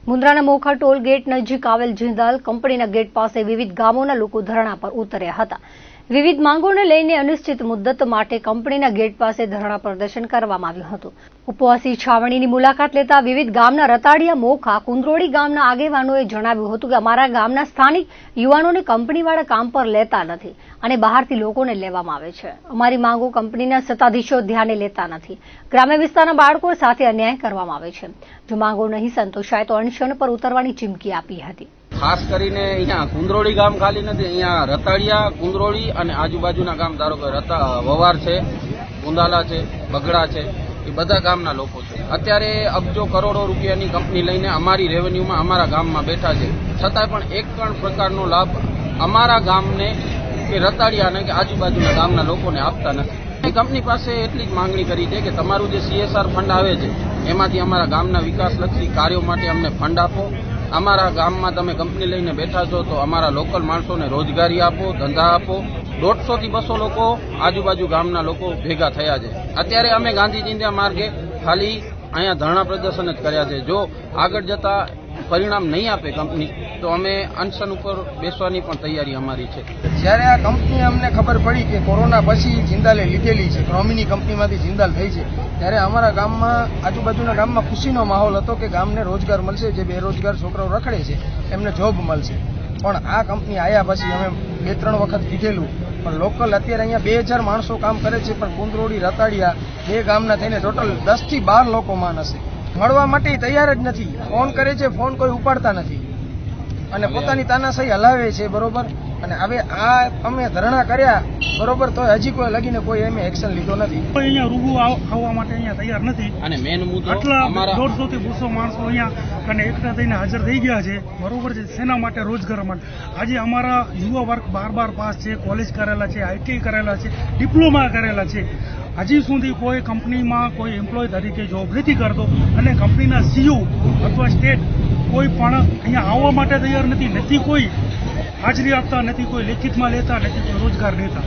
મુન્દ્રાના Mokha toll gate નજીક આવેલ જિંદાલ કંપનીના ગેટ પાસે વિવિધ ગામોના લોકો ધરણા પર ઉતર્યા હતા. વિવિધ માંગોને લઈને અનિશ્ચિત મુદ્દત માટે કંપનીના ગેટ પાસે ધરણા પ્રદર્શન કરવામાં આવ્યું હતું. ઉપવાસી છાવણીની મુલાકાત લેતા વિવિધ ગામના રતાડિયા, મોખા, કુંદરોડી ગામના આગેવાનોએ જણાવ્યું હતું કે અમારા ગામના સ્થાનિક યુવાનોને કંપનીવાળા કામ પર લેતા નથી અને બહારથી લોકોને લેવામાં આવે છે. અમારી માંગો કંપનીના સત્તાધીશો ધ્યાને લેતા નથી. ગ્રામ્ય વિસ્તારના બાળકો સાથે અન્યાય કરવામાં આવે છે. જો માંગો નહીં સંતોષાય તો અનશન પર ઉતરવાની ચીમકી આપી હતી. ખાસ કરીને અહીંયા કુંદરોડી ગામ ખાલી નથી, અહીંયા રતાડિયા, કુંદરોડી અને આજુબાજુના ગામ, ધારો કે વવાર છે, કુંદાલા છે, બગડા છે, એ બધા ગામના લોકો છે. અત્યારે અબજો કરોડો રૂપિયાની કંપની લઈને અમારી રેવન્યુમાં અમારા ગામમાં બેઠા છે, છતાંય પણ એક પણ પ્રકારનો લાભ અમારા ગામને કે રતાડિયાને કે આજુબાજુના ગામના લોકોને આપતા નથી. એ કંપની પાસે એટલી જ માંગણી કરી છે કે તમારું જે CSR ફંડ આવે છે એમાંથી અમારા ગામના વિકાસલક્ષી કાર્યો માટે અમને ફંડ આપો. અમારા ગામમાં તમે કંપની લઈને બેઠા છો તો અમારા લોકલ માણસોને રોજગારી આપો, ધંધા આપો. 150 થી 200 લોકો આજુબાજુ ગામના લોકો ભેગા થયા છે. અત્યારે અમે ગાંધીજીના માર્ગે ખાલી અહીંયા ધરણા પ્રદર્શન જ કર્યા છે. જો આગળ જતા પરિણામ નહીં આપે કંપની તો અમે અનશન ઉપર બેસવાની પણ તૈયારી અમારી છે. જ્યારે આ કંપની અમને ખબર પડી કે કોરોના પછી જિંદાલે લીધેલી છે, ક્રોમીની કંપનીમાંથી જિંદાલ થઈ છે, ત્યારે અમારા ગામમાં, આજુબાજુના ગામમાં ખુશીનો માહોલ હતો કે ગામને રોજગાર મળશે, જે બેરોજગાર છોકરાઓ રખડે છે એમને જોબ મળશે. પણ આ કંપની આવ્યા પછી અમે 2-3 વખત કીધેલું, પણ લોકલ અત્યારે અહીંયા 2000 માણસો કામ કરે છે, પણ કુંદરોડી, રતાડિયા બે ગામના થઈને ટોટલ 10 થી 12 લોકો માન હશે. મળવા માટે તૈયાર જ નથી. ફોન કરે છે, ફોન કોઈ ઉપાડતા નથી અને પોતાની તાનાશાહી હલાવે છે, બરોબર. અને હવે આ અમે ધરણા કર્યા, બરોબર, તો હજી કોઈ લગીને કોઈ એમ એક્શન લીધો નથી. અહીંયા રૂબરૂ આવવા માટે અહીંયા તૈયાર નથી અને મેન મુદ્દો આટલા 150 થી 200 માણસો અહીંયા અને એકઠા થઈને હાજર થઈ ગયા છે, બરોબર છે. શેના માટે? રોજગાર માટે. આજે અમારા યુવા વર્ગ 12 પાસ છે, કોલેજ કરેલા છે, ITI કરેલા છે, ડિપ્લોમા કરેલા છે. હજી સુધી કોઈ કંપનીમાં કોઈ એમ્પ્લોય તરીકે જોબ નથી કરતો અને કંપનીના CEO અથવા સ્ટેટ કોઈ પણ અહીંયા આવવા માટે તૈયાર નથી. કોઈ હાજરી આપતા નથી, કોઈ લેખિતમાં લેતા નથી, કોઈ રોજગાર લેતા.